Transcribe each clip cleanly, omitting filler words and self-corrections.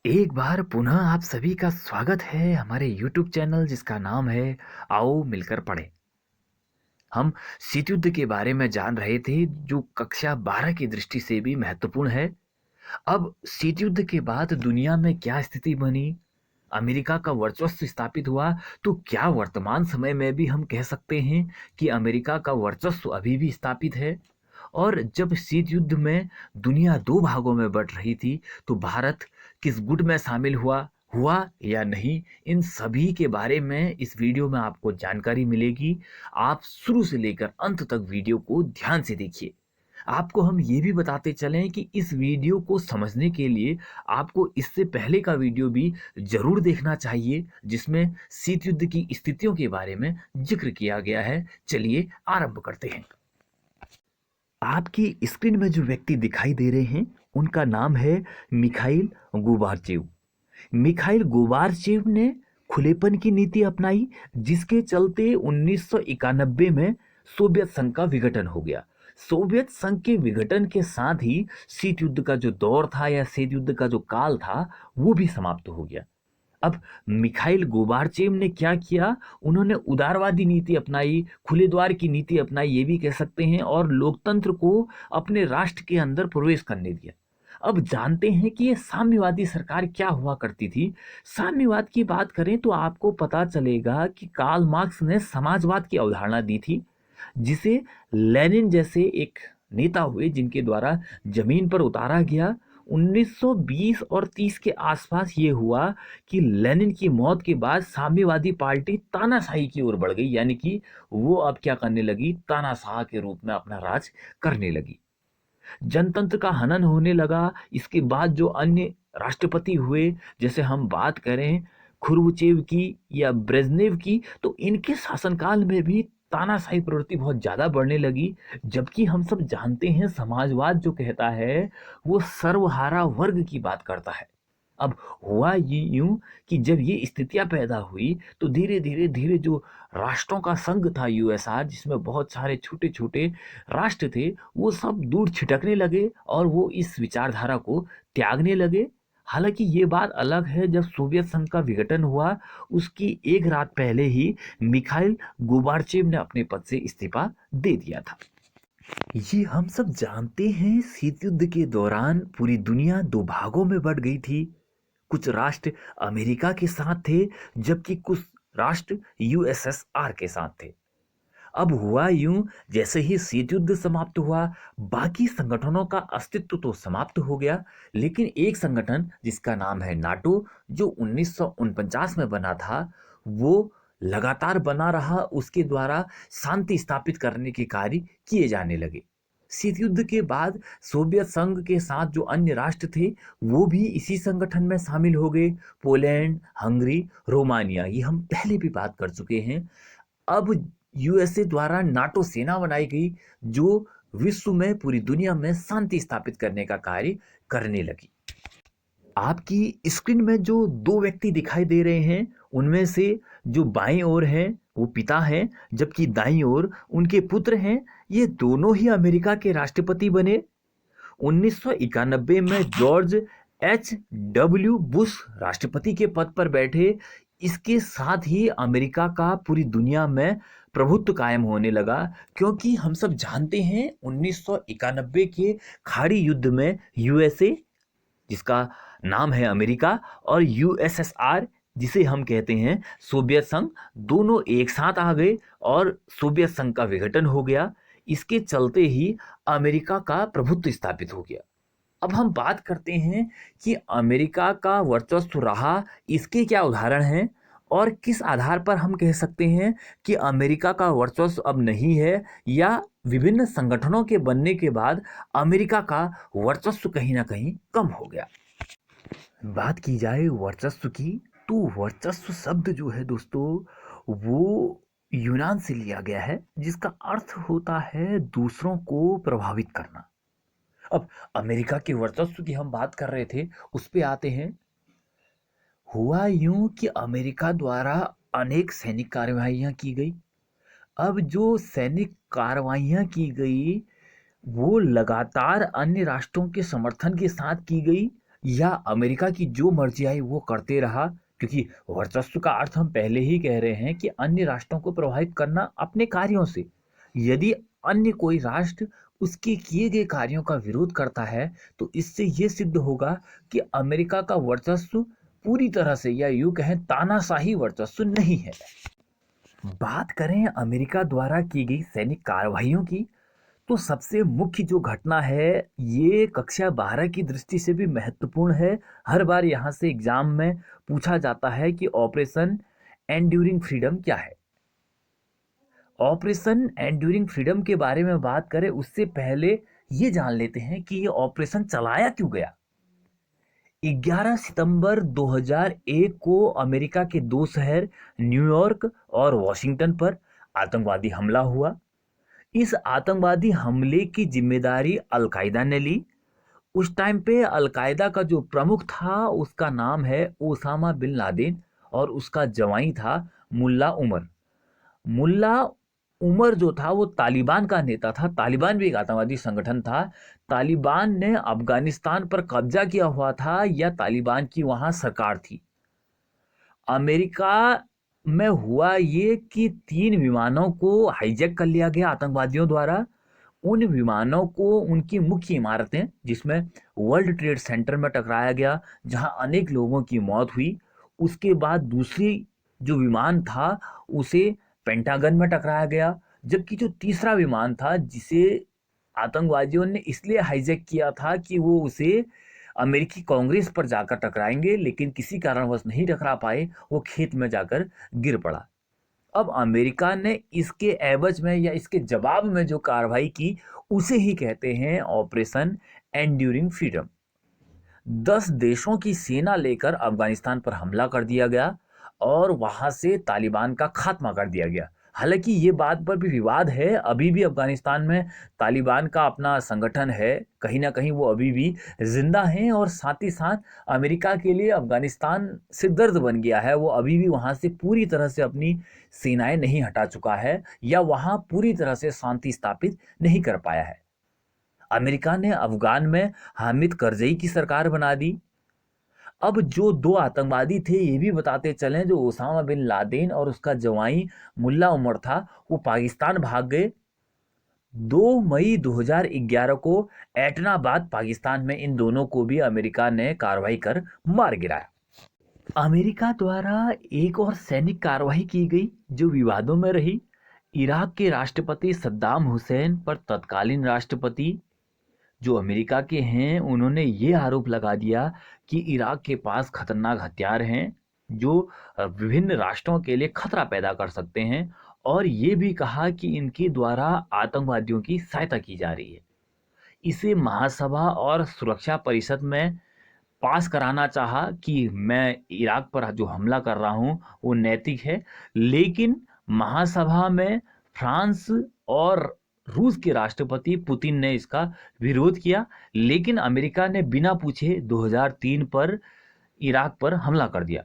एक बार पुनः आप सभी का स्वागत है हमारे YouTube चैनल जिसका नाम है आओ मिलकर पढ़ें। हम शीत युद्ध के बारे में जान रहे थे जो कक्षा 12 की दृष्टि से भी महत्वपूर्ण है। अब शीत युद्ध के बाद दुनिया में क्या स्थिति बनी, अमेरिका का वर्चस्व स्थापित हुआ, तो क्या वर्तमान समय में भी हम कह सकते हैं कि अमेरिका का वर्चस्व अभी भी स्थापित है। और जब शीत युद्ध में दुनिया दो भागों में बंट रही थी, तो भारत किस गुट में शामिल हुआ हुआ या नहीं, इन सभी के बारे में इस वीडियो में आपको जानकारी मिलेगी। आप शुरू से लेकर अंत तक वीडियो को ध्यान से देखिए। आपको हम ये भी बताते चलें कि इस वीडियो को समझने के लिए आपको इससे पहले का वीडियो भी जरूर देखना चाहिए जिसमें शीत युद्ध की स्थितियों के बारे में जिक्र किया गया है। चलिए आरंभ करते हैं। आपकी स्क्रीन में जो व्यक्ति दिखाई दे रहे हैं उनका नाम है मिखाइल गोबार्चेव। मिखाइल गोबार्चेव ने खुलेपन की नीति अपनाई जिसके चलते 1991 में सोवियत संघ का विघटन हो गया। सोवियत संघ के विघटन के साथ ही शीत युद्ध का जो दौर था या शीत युद्ध का जो काल था वो भी समाप्त हो गया। अब मिखाइल गोबार्चेव ने क्या किया, उन्होंने उदारवादी नीति अपनाई, खुले द्वार की नीति अपनाई ये भी कह सकते हैं, और लोकतंत्र को अपने राष्ट्र के अंदर प्रवेश करने दिया। अब जानते हैं कि ये साम्यवादी सरकार क्या हुआ करती थी। साम्यवाद की बात करें तो आपको पता चलेगा कि कार्ल मार्क्स ने समाजवाद की अवधारणा दी थी जिसे लेनिन जैसे एक नेता हुए जिनके द्वारा जमीन पर उतारा गया। 1920 और 30 के आसपास ये हुआ कि लेनिन की मौत के बाद साम्यवादी पार्टी तानाशाही की ओर बढ़ गई, यानी कि वो अब क्या करने लगी, तानाशाह के रूप में अपना राज करने लगी। जनतंत्र का हनन होने लगा। इसके बाद जो अन्य राष्ट्रपति हुए, जैसे हम बात करें खुरुचेव की या ब्रेजनेव की, तो इनके शासनकाल में भी तानाशाही प्रवृत्ति बहुत ज्यादा बढ़ने लगी। जबकि हम सब जानते हैं समाजवाद जो कहता है वो सर्वहारा वर्ग की बात करता है। अब हुआ ये यूं कि जब ये स्थितियां पैदा हुई तो धीरे धीरे धीरे जो राष्ट्रों का संघ था यूएसआर, जिसमें बहुत सारे छोटे छोटे राष्ट्र थे, वो सब दूर छिटकने लगे और वो इस विचारधारा को त्यागने लगे। हालांकि ये बात अलग है, जब सोवियत संघ का विघटन हुआ उसकी एक रात पहले ही मिखाइल गोबार्चेव ने अपने पद से इस्तीफा दे दिया था। ये हम सब जानते हैं शीत युद्ध के दौरान पूरी दुनिया दो भागों में बंट गई थी। कुछ राष्ट्र अमेरिका के साथ थे जबकि कुछ राष्ट्र यूएसएसआर के साथ थे। अब हुआ यूं, जैसे ही शीत युद्ध समाप्त हुआ बाकी संगठनों का अस्तित्व तो समाप्त हो गया, लेकिन एक संगठन जिसका नाम है नाटो, जो 1949 में बना था, वो लगातार बना रहा। उसके द्वारा शांति स्थापित करने के कार्य किए जाने लगे। शीत युद्ध के बाद सोवियत संघ के साथ जो अन्य राष्ट्र थे वो भी इसी संगठन में शामिल हो गए। पोलैंड, हंगरी, रोमानिया, ये हम पहले भी बात कर चुके हैं। अब यूएसए द्वारा नाटो सेना बनाई गई जो विश्व में, पूरी दुनिया में शांति स्थापित करने का कार्य करने लगी। आपकी स्क्रीन में जो दो व्यक्ति दिखाई दे रहे हैं उनमें से जो बाईं ओर हैं वो पिता हैं, जबकि दाईं ओर उनके पुत्र हैं। ये दोनों ही अमेरिका के राष्ट्रपति बने। 1991 में जॉर्ज H.W. बुश राष्ट्रपति के पद पर बैठे। इसके साथ ही अमेरिका का पूरी दुनिया में प्रभुत्व कायम होने लगा, क्योंकि हम सब जानते हैं 1991 के खाड़ी युद्ध में यूएसए, जिसका नाम है अमेरिका, और यूएसएसआर, जिसे हम कहते हैं सोवियत संघ, दोनों एक साथ आ गए और सोवियत संघ का विघटन हो गया। इसके चलते ही अमेरिका का प्रभुत्व स्थापित हो गया। अब हम बात करते हैं कि अमेरिका का वर्चस्व रहा, इसके क्या उदाहरण हैं और किस आधार पर हम कह सकते हैं कि अमेरिका का वर्चस्व अब नहीं है, या विभिन्न संगठनों के बनने के बाद अमेरिका का वर्चस्व कहीं ना कहीं कम हो गया। बात की जाए वर्चस्व की, तो वर्चस्व शब्द जो है दोस्तों वो यूनान से लिया गया है जिसका अर्थ होता है दूसरों को प्रभावित करना। अब अमेरिका के वर्चस्व की हम बात कर रहे थे, उस पे आते हैं। हुआ यूं कि अमेरिका द्वारा अनेक सैनिक कार्रवाइयां की गई। अब जो सैनिक कार्रवाइयां की गई वो लगातार अन्य राष्ट्रों के समर्थन के साथ की गई। या अमेरिका की जो मर्जी आई वो करते रहा, क्योंकि वर्चस्व का अर्थ हम पहले ही कह रहे हैं कि अन्य राष्ट्रों को प्रभावित करना अपने कार्यों से। यदि अन्य कोई राष्ट्र उसके किए गए कार्यों का विरोध करता है तो इससे ये सिद्ध होगा कि अमेरिका का वर्चस्व पूरी तरह से, या यूं कहें तानाशाही वर्चस्व नहीं है। बात करें अमेरिका द्वारा की गई सैनिक कार्रवाइयों की, तो सबसे मुख्य जो घटना है ये कक्षा 12 की दृष्टि से भी महत्वपूर्ण है। हर बार यहाँ से एग्जाम में पूछा जाता है कि ऑपरेशन एंड्यूरिंग फ्रीडम क्या है। ऑपरेशन एंड्यूरिंग फ्रीडम के बारे में बात करें उससे पहले ये जान लेते हैं कि ये ऑपरेशन चलाया क्यों गया। 11 सितंबर 2001 को अमेरिका के दो शहर न्यूयॉर्क और वॉशिंगटन पर आतंकवादी हमला हुआ। इस आतंकवादी हमले की जिम्मेदारी अलकायदा ने ली। उस टाइम पे अलकायदा का जो प्रमुख था उसका नाम है ओसामा बिन लादेन, और उसका जवाई था मुल्ला उमर। मुल्ला उमर जो था वो तालिबान का नेता था। तालिबान भी एक आतंकवादी संगठन था। तालिबान ने अफगानिस्तान पर कब्जा किया हुआ था, या तालिबान की वहां सरकार थी। अमेरिका में हुआ ये कि 3 विमानों को हाईजैक कर लिया गया आतंकवादियों द्वारा। उन विमानों को उनकी मुख्य इमारतें, जिसमें वर्ल्ड ट्रेड सेंटर में टकराया गया, जहां अनेक लोगों की मौत हुई। उसके बाद दूसरी जो विमान था उसे पेंटागन में टकराया गया। जबकि जो तीसरा विमान था जिसे आतंकवादियों ने इसलिए हाईजैक किया था कि वो उसे अमेरिकी कांग्रेस पर जाकर टकराएंगे, लेकिन किसी कारणवश नहीं टकरा पाए, वो खेत में जाकर गिर पड़ा। अब अमेरिका ने इसके एवज में या इसके जवाब में जो कार्रवाई की उसे ही कहते हैं ऑपरेशन एंड्यूरिंग फ्रीडम। 10 देशों की सेना लेकर अफगानिस्तान पर हमला कर दिया गया और वहां से तालिबान का खात्मा कर दिया गया। हालांकि ये बात पर भी विवाद है, अभी भी अफगानिस्तान में तालिबान का अपना संगठन है, कहीं ना कहीं वो अभी भी जिंदा हैं, और साथ ही साथ अमेरिका के लिए अफगानिस्तान सिरदर्द बन गया है। वो अभी भी वहां से पूरी तरह से अपनी सेनाएं नहीं हटा चुका है, या वहां पूरी तरह से शांति स्थापित नहीं कर पाया है। अमेरिका ने अफगान में हामिद करजई की सरकार बना दी। अब जो दो आतंकवादी थे ये भी बताते चलें, जो ओसामा बिन लादेन और उसका जवाई मुल्ला उमर था, वो पाकिस्तान भाग गए। 2 मई 2011 को एटनाबाद पाकिस्तान में इन दोनों को भी अमेरिका ने कार्रवाई कर मार गिराया। अमेरिका द्वारा एक और सैनिक कार्रवाई की गई जो विवादों में रही। इराक के राष्ट्रपति सद्दाम हुसैन पर तत्कालीन राष्ट्रपति जो अमेरिका के हैं उन्होंने ये आरोप लगा दिया कि इराक के पास खतरनाक हथियार हैं जो विभिन्न राष्ट्रों के लिए खतरा पैदा कर सकते हैं, और ये भी कहा कि इनके द्वारा आतंकवादियों की सहायता की जा रही है। इसे महासभा और सुरक्षा परिषद में पास कराना चाहा कि मैं इराक पर जो हमला कर रहा हूं वो नैतिक है, लेकिन महासभा में फ्रांस और रूस के राष्ट्रपति पुतिन ने इसका विरोध किया। लेकिन अमेरिका ने बिना पूछे 2003 पर इराक पर हमला कर दिया।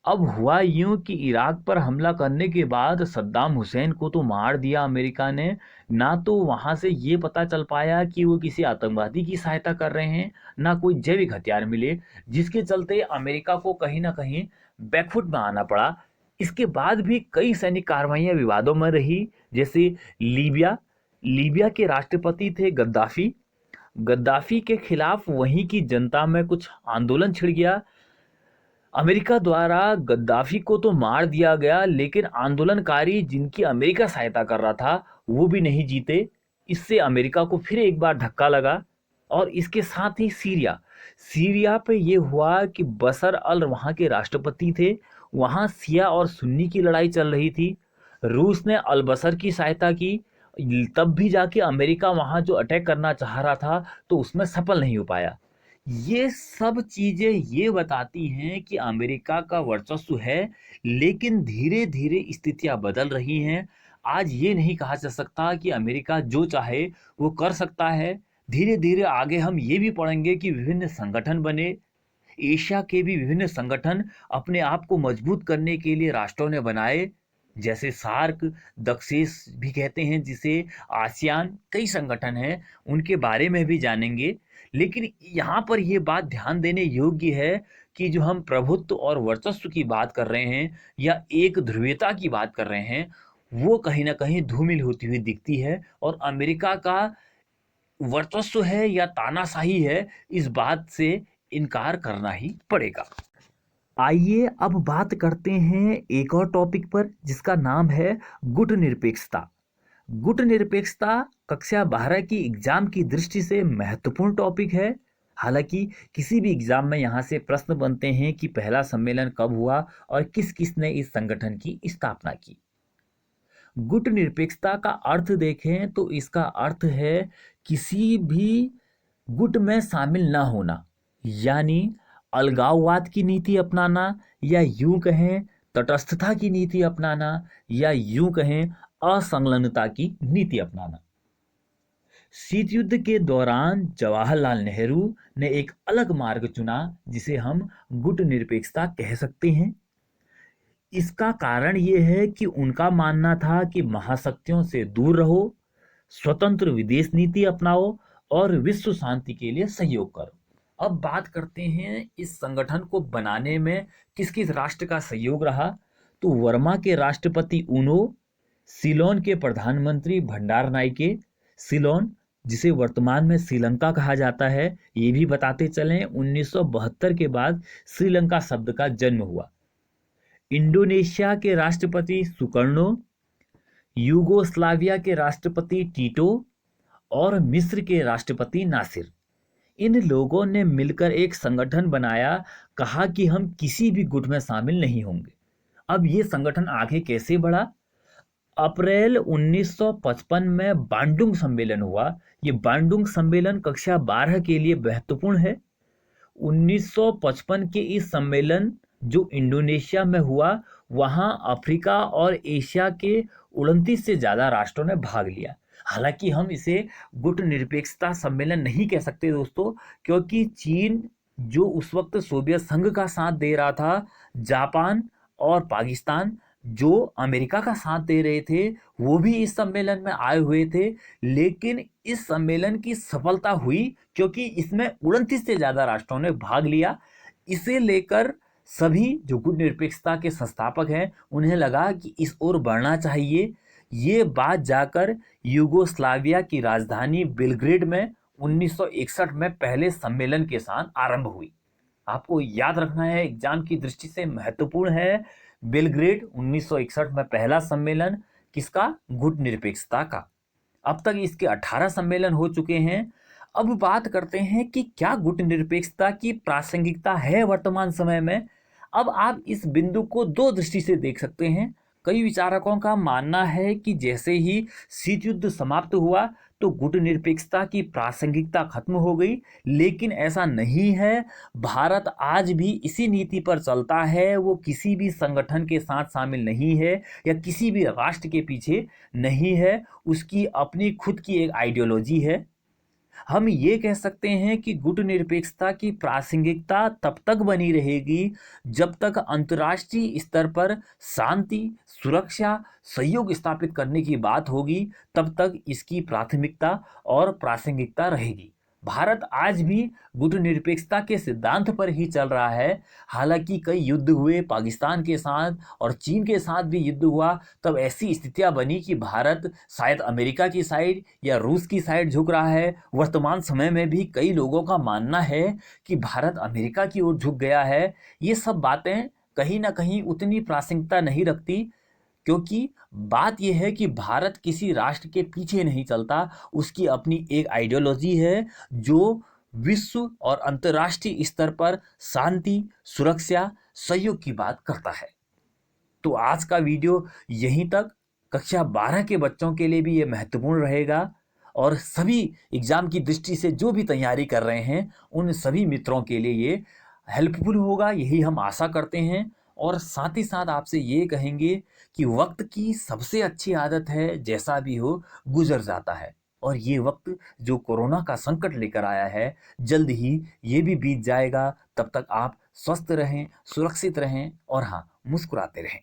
अब हुआ यूं कि इराक पर हमला करने के बाद सद्दाम हुसैन को तो मार दिया अमेरिका ने, ना तो वहां से ये पता चल पाया कि वो किसी आतंकवादी की सहायता कर रहे हैं, ना कोई जैविक हथियार मिले, जिसके चलते अमेरिका को कहीं ना कहीं बैकफुट में आना पड़ा। इसके बाद भी कई सैनिक कार्रवाइयां विवादों में रही, जैसे लीबिया। लीबिया के राष्ट्रपति थे गद्दाफी। गद्दाफी के खिलाफ वहीं की जनता में कुछ आंदोलन छिड़ गया। अमेरिका द्वारा गद्दाफी को तो मार दिया गया, लेकिन आंदोलनकारी जिनकी अमेरिका सहायता कर रहा था वो भी नहीं जीते। इससे अमेरिका को फिर एक बार धक्का लगा। और इसके साथ ही सीरिया, सीरिया पे ये हुआ कि बशर अल वहाँ के राष्ट्रपति थे। वहाँ सिया और सुन्नी की लड़ाई चल रही थी। रूस ने अल बशर की सहायता की, तब भी जाके अमेरिका वहाँ जो अटैक करना चाह रहा था तो उसमें सफल नहीं हो पाया। ये सब चीजें ये बताती हैं कि अमेरिका का वर्चस्व है, लेकिन धीरे धीरे स्थितियां बदल रही हैं। आज ये नहीं कहा जा सकता कि अमेरिका जो चाहे वो कर सकता है। धीरे धीरे आगे हम ये भी पढ़ेंगे कि विभिन्न संगठन बने। एशिया के भी विभिन्न संगठन अपने आप को मजबूत करने के लिए राष्ट्रों ने बनाए, जैसे सार्क, दक्षेस भी कहते हैं जिसे, आसियान, कई संगठन हैं, उनके बारे में भी जानेंगे। लेकिन यहाँ पर ये बात ध्यान देने योग्य है कि जो हम प्रभुत्व और वर्चस्व की बात कर रहे हैं या एक ध्रुवीयता की बात कर रहे हैं, वो कहीं ना कहीं धूमिल होती हुई दिखती है। और अमेरिका का वर्चस्व है या तानाशाही है, इस बात से इनकार करना ही पड़ेगा। आइए अब बात करते हैं एक और टॉपिक पर, जिसका नाम है गुट निरपेक्षता। गुट निरपेक्षता कक्षा 12 की एग्जाम की दृष्टि से महत्वपूर्ण टॉपिक है। हालांकि किसी भी एग्जाम में यहाँ से प्रश्न बनते हैं कि पहला सम्मेलन कब हुआ और किस किस ने इस संगठन की स्थापना की। गुट निरपेक्षता का अर्थ देखें तो इसका अर्थ है किसी भी गुट में शामिल ना होना, यानी अलगाववाद की नीति अपनाना, या यूं कहें तटस्थता की नीति अपनाना, या यूं कहें असंलग्नता की नीति अपनाना। शीत युद्ध के दौरान जवाहरलाल नेहरू ने एक अलग मार्ग चुना, जिसे हम गुट निरपेक्षता कह सकते हैं। इसका कारण ये है कि उनका मानना था कि महाशक्तियों से दूर रहो, स्वतंत्र विदेश नीति अपनाओ और विश्व शांति के लिए सहयोग करो। अब बात करते हैं इस संगठन को बनाने में किस किस राष्ट्र का सहयोग रहा। तो वर्मा के राष्ट्रपति ऊनो, सिलोन के प्रधानमंत्री भंडार नाइके, सिलोन जिसे वर्तमान में श्रीलंका कहा जाता है, ये भी बताते चलें 1972 के बाद श्रीलंका शब्द का जन्म हुआ। इंडोनेशिया के राष्ट्रपति सुकर्णो, यूगोस्लाविया के राष्ट्रपति टीटो और मिस्र के राष्ट्रपति नासिर, इन लोगों ने मिलकर एक संगठन बनाया, कहा कि हम किसी भी गुट में शामिल नहीं होंगे। अब ये संगठन आगे कैसे बढ़ा? अप्रैल 1955 में बांडुंग सम्मेलन हुआ। ये बांडुंग सम्मेलन कक्षा 12 के लिए महत्वपूर्ण है। 1955 के इस सम्मेलन जो इंडोनेशिया में हुआ, वहां अफ्रीका और एशिया के 29 से ज़्यादा राष्ट्रों ने भाग लिया। हालांकि हम इसे गुट निरपेक्षता सम्मेलन नहीं कह सकते दोस्तों, क्योंकि चीन जो उस वक्त सोवियत संघ का साथ दे रहा था, जापान और पाकिस्तान जो अमेरिका का साथ दे रहे थे, वो भी इस सम्मेलन में आए हुए थे। लेकिन इस सम्मेलन की सफलता हुई क्योंकि इसमें 29 से ज़्यादा राष्ट्रों ने भाग लिया। इसे लेकर सभी जो गुट निरपेक्षता के संस्थापक हैं, उन्हें लगा कि इस ओर बढ़ना चाहिए। ये बात जाकर यूगोस्लाविया की राजधानी बेलग्रेड में 1961 में पहले सम्मेलन के साथ आरंभ हुई। आपको याद रखना है, एग्जाम की दृष्टि से महत्वपूर्ण है। बेलग्रेड 1961 में पहला सम्मेलन किसका? गुट निरपेक्षता का। अब तक इसके 18 सम्मेलन हो चुके हैं। अब बात करते हैं कि क्या गुट निरपेक्षता की प्रासंगिकता है वर्तमान समय में। अब आप इस बिंदु को दो दृष्टि से देख सकते हैं। कई विचारकों का मानना है कि जैसे ही शीत युद्ध समाप्त हुआ तो गुट निरपेक्षता की प्रासंगिकता खत्म हो गई, लेकिन ऐसा नहीं है। भारत आज भी इसी नीति पर चलता है। वो किसी भी संगठन के साथ शामिल नहीं है या किसी भी राष्ट्र के पीछे नहीं है। उसकी अपनी खुद की एक आइडियोलॉजी है। हम ये कह सकते हैं कि गुट निरपेक्षता की प्रासंगिकता तब तक बनी रहेगी जब तक अंतर्राष्ट्रीय स्तर पर शांति, सुरक्षा, सहयोग स्थापित करने की बात होगी, तब तक इसकी प्राथमिकता और प्रासंगिकता रहेगी। भारत आज भी गुट निरपेक्षता के सिद्धांत पर ही चल रहा है। हालांकि कई युद्ध हुए पाकिस्तान के साथ और चीन के साथ भी युद्ध हुआ, तब ऐसी स्थितियां बनी कि भारत शायद अमेरिका की साइड या रूस की साइड झुक रहा है। वर्तमान समय में भी कई लोगों का मानना है कि भारत अमेरिका की ओर झुक गया है। ये सब बातें कहीं ना कहीं उतनी प्रासंगिकता नहीं रखती, क्योंकि बात यह है कि भारत किसी राष्ट्र के पीछे नहीं चलता। उसकी अपनी एक आइडियोलॉजी है जो विश्व और अंतर्राष्ट्रीय स्तर पर शांति, सुरक्षा, सहयोग की बात करता है। तो आज का वीडियो यहीं तक। कक्षा 12 के बच्चों के लिए भी ये महत्वपूर्ण रहेगा और सभी एग्जाम की दृष्टि से जो भी तैयारी कर रहे हैं उन सभी मित्रों के लिए ये हेल्पफुल होगा, यही हम आशा करते हैं। और साथ ही साथ आपसे ये कहेंगे कि वक्त की सबसे अच्छी आदत है, जैसा भी हो गुजर जाता है। और ये वक्त जो कोरोना का संकट लेकर आया है, जल्द ही ये भी बीत जाएगा। तब तक आप स्वस्थ रहें, सुरक्षित रहें और हाँ, मुस्कुराते रहें।